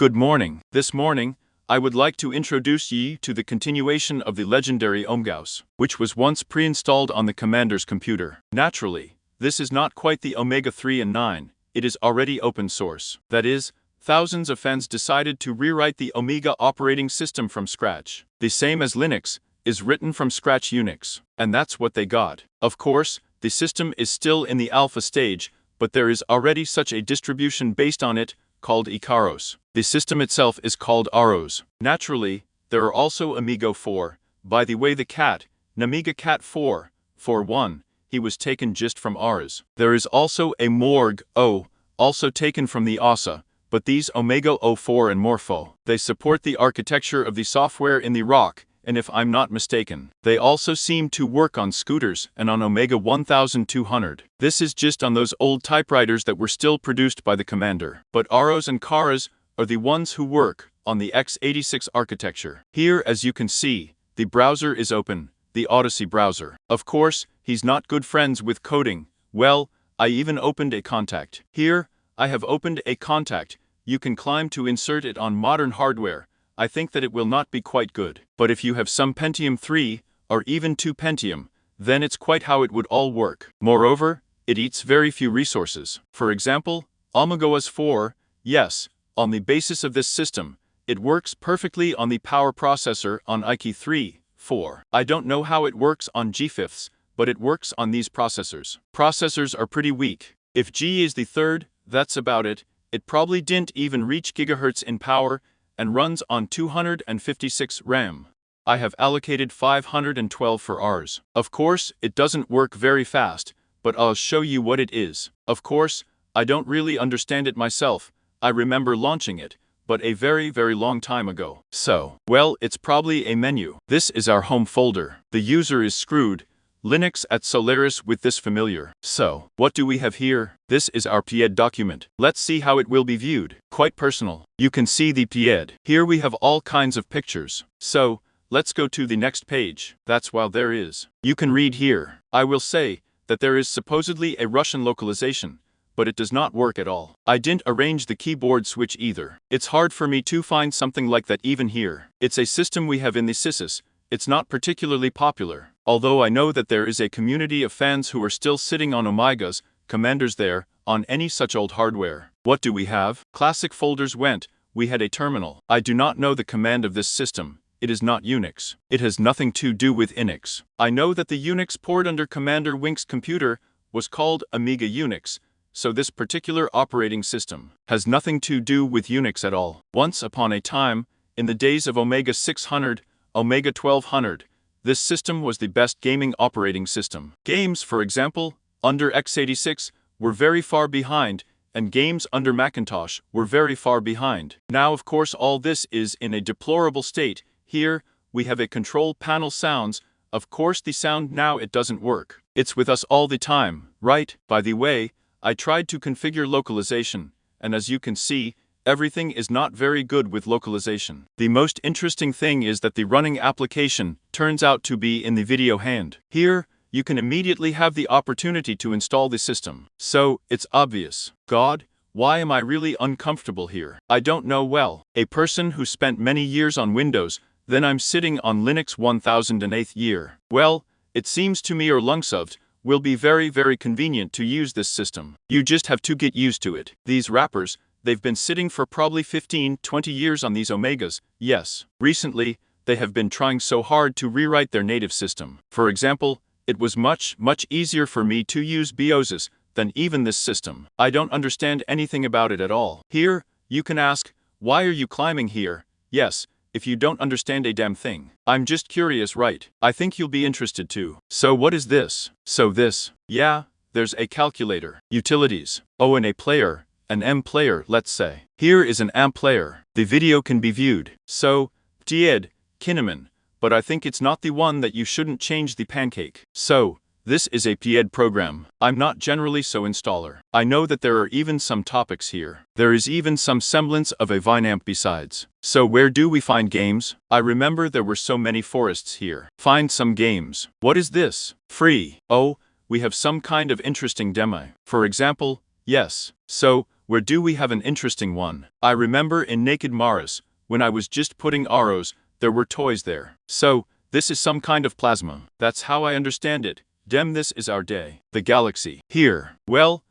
Good morning. This morning, I would like to introduce ye to the continuation of the legendary AmigaOS, which was once pre-installed on the commander's computer. Naturally, this is not quite the Omega 3 and 9, it is already open source. That is, thousands of fans decided to rewrite the Amiga operating system from scratch. The same as Linux, is written from scratch Unix. And that's what they got. Of course, the system is still in the alpha stage, but there is already such a distribution based on it, called iCAROS. The system itself is called AROS. Naturally, there are also Amigo 4. By the way, the cat, Namiga Cat 4, 4.1, he was taken just from AROS. There is also a Morg O, also taken from the OSA, but these Omega 04 and Morpho, they support the architecture of the software in the ROC, and if I'm not mistaken, they also seem to work on scooters and on Omega 1200. This is just on those old typewriters that were still produced by the commander. But AROS and iCAROS are the ones who work on the x86 architecture. Here, as you can see, the browser is open, the Odyssey browser. Of course, he's not good friends with coding. Well, I even opened a contact. Here, I have opened a contact. You can climb to insert it on modern hardware. I think that it will not be quite good. But if you have some Pentium 3, or even 2 Pentium, then it's quite how it would all work. Moreover, it eats very few resources. For example, AmigaOS 4, yes, on the basis of this system, it works perfectly on the power processor on iCAROS 3, 4. I don't know how it works on G5s, but it works on these processors. Processors are pretty weak. If G is the third, that's about it. It probably didn't even reach gigahertz in power, and runs on 256 RAM. I have allocated 512 for ours. Of course, it doesn't work very fast, but I'll show you what it is. Of course, I don't really understand it myself. I remember launching it, but a very long time ago. So, well, it's probably a menu. This is our home folder. The user is screwed. Linux at Solaris with this familiar. So, what do we have here? This is our PIED document. Let's see how it will be viewed. Quite personal. You can see the PIED. Here we have all kinds of pictures. So, let's go to the next page. That's while there is. You can read here. I will say that there is supposedly a Russian localization, but it does not work at all. I didn't arrange the keyboard switch either. It's hard for me to find something like that even here. It's a system we have in the SysOS. It's not particularly popular, although I know that there is a community of fans who are still sitting on Amigas, commanders there, on any such old hardware. What do we have? Classic folders went, we had a terminal. I do not know the command of this system. It is not Unix. It has nothing to do with Unix. I know that the Unix port under Commander Wink's computer was called Amiga Unix, so this particular operating system has nothing to do with Unix at all. Once upon a time, in the days of Omega 600, Omega 1200, this system was the best gaming operating system. Games, for example, under x86 were very far behind, and games under Macintosh were very far behind. Now, of course, all this is in a deplorable state. Here, we have a control panel sounds. Of course, the sound now it doesn't work. It's with us all the time, right? By the way, I tried to configure localization, and as you can see, everything is not very good with localization. The most interesting thing is that the running application turns out to be in the video hand. Here, you can immediately have the opportunity to install the system. So, it's obvious. God, why am I really uncomfortable here? I don't know well. A person who spent many years on Windows, then I'm sitting on Linux 1008th year. Well, it seems to me or Lungsovt will be very convenient to use this system. You just have to get used to it. These wrappers, they've been sitting for probably 15-20 years on these Omegas, yes. Recently, they have been trying so hard to rewrite their native system. For example, it was much easier for me to use BIOS than even this system. I don't understand anything about it at all. Here, you can ask, why are you climbing here? Yes, if you don't understand a damn thing. I'm just curious, right? I think you'll be interested too. So what is this? So this, yeah, there's a calculator, utilities, O and A player, an M player, let's say. Here is an AM player. The video can be viewed. So, PIED, Kinnaman, but I think it's not the one that you shouldn't change the pancake. So, this is a PIED program. I'm not generally so installer. I know that there are even some topics here. There is even some semblance of a Vinamp besides. So where do we find games? I remember there were so many forests here. Find some games. What is this? Free. Oh, we have some kind of interesting demo. For example, yes. So, Where do we have an interesting one? I remember in Naked Maris, when I was just putting arrows, there were toys there. So, this is some kind of plasma. That's how I understand it. This is our day. The galaxy. Here. Well,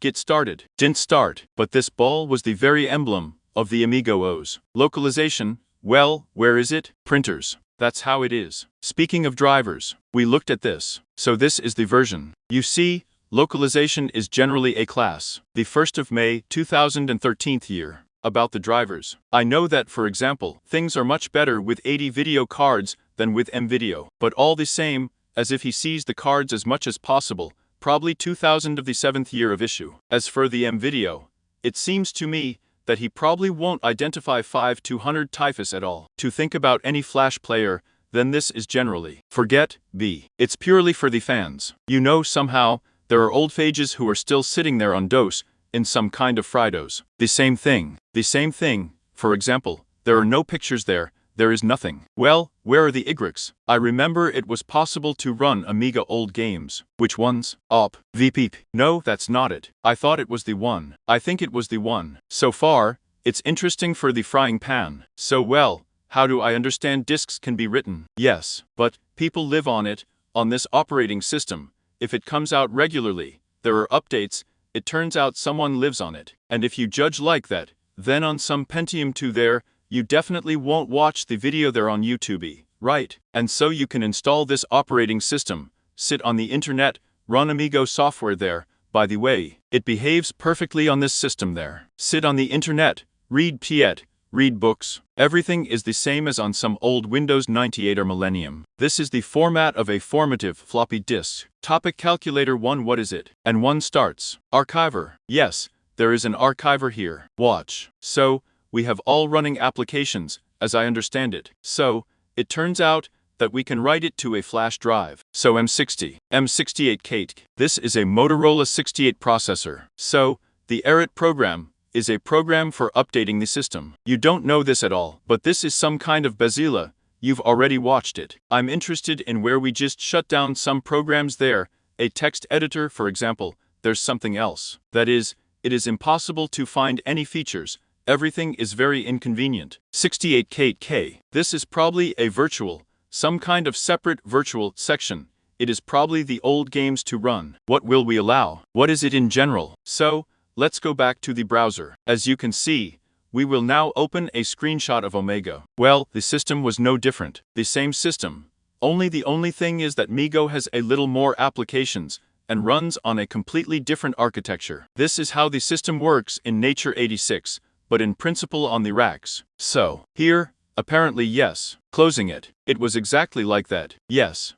get started. Didn't start. But this ball was the very emblem of the AmigaOS. Localization, well, where is it? Printers. That's how it is. Speaking of drivers, we looked at this. So this is the version. You see, localization is generally a class. The 1st of May 2013 year. About the drivers. I know that, for example, things are much better with 80 video cards than with M-Video. But all the same, as if he sees the cards as much as possible, probably 2000 of the 7th year of issue. As for the M-Video, it seems to me that he probably won't identify 5200 typhus at all. To think about any flash player, then this is generally. Forget B. It's purely for the fans. You know, somehow, there are old phages who are still sitting there on DOS, in some kind of Fridos. The same thing. For example, there are no pictures there is nothing. Well, where are the YGs? I remember it was possible to run Amiga old games. Which ones? Op. VP. No, that's not it. I thought it was the one. I think it was the one. So far, it's interesting for the frying pan. So well, how do I understand disks can be written? Yes, but people live on it, on this operating system. If it comes out regularly, there are updates, it turns out someone lives on it. And if you judge like that, then on some Pentium 2 there, you definitely won't watch the video there on YouTube, right? And so you can install this operating system, sit on the internet, run Amigo software there. By the way, it behaves perfectly on this system there. Sit on the internet, read Piet, read books. Everything is the same as on some old Windows 98 or Millennium. This is the format of a formative floppy disk. Topic calculator 1. What is it? And 1 starts. Archiver. Yes, there is an archiver here. Watch. So, we have all running applications, as I understand it. So, it turns out that we can write it to a flash drive. So M68 Kate. This is a Motorola 68 processor. So, the ARIT program is a program for updating the system. You don't know this at all, but this is some kind of Bazilla. You've already watched it. I'm interested in where we just shut down some programs there, a text editor for example. There's something else. That is, it is impossible to find any features. Everything is very inconvenient. 68K. This is probably a virtual, some kind of separate virtual section. It is probably the old games to run. What will we allow? What is it in general? So, let's go back to the browser. As you can see, we will now open a screenshot of Omega. Well, the system was no different. The same system. The only thing is that Migo has a little more applications and runs on a completely different architecture. This is how the system works in Nature 86, but in principle on the racks. So, here, apparently yes. Closing it. It was exactly like that. Yes.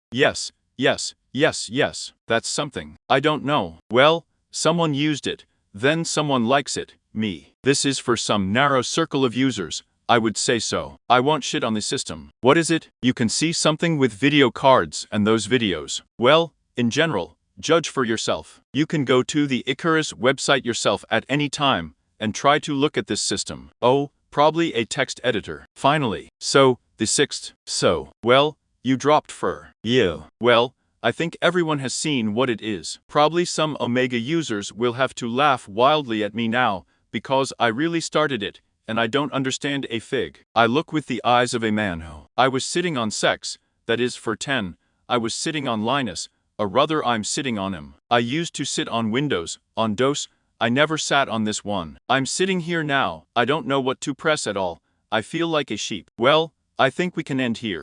That's something. I don't know. Well, someone used it. Then someone likes it. Me. This is for some narrow circle of users. I would say so. I won't shit on the system. What is it? You can see something with video cards and those videos. Well, in general, judge for yourself. You can go to the iCAROS website yourself at any time and try to look at this system. Oh, probably a text editor. Finally. So, the 6th. So, well, you dropped fur. Yeah. Well, I think everyone has seen what it is. Probably some Omega users will have to laugh wildly at me now, because I really started it, and I don't understand a fig. I look with the eyes of a man who. I was sitting on sex, that is for 10. I was sitting on Linus, or rather I'm sitting on him. I used to sit on Windows, on DOS, I never sat on this one. I'm sitting here now, I don't know what to press at all. I feel like a sheep. Well, I think we can end here.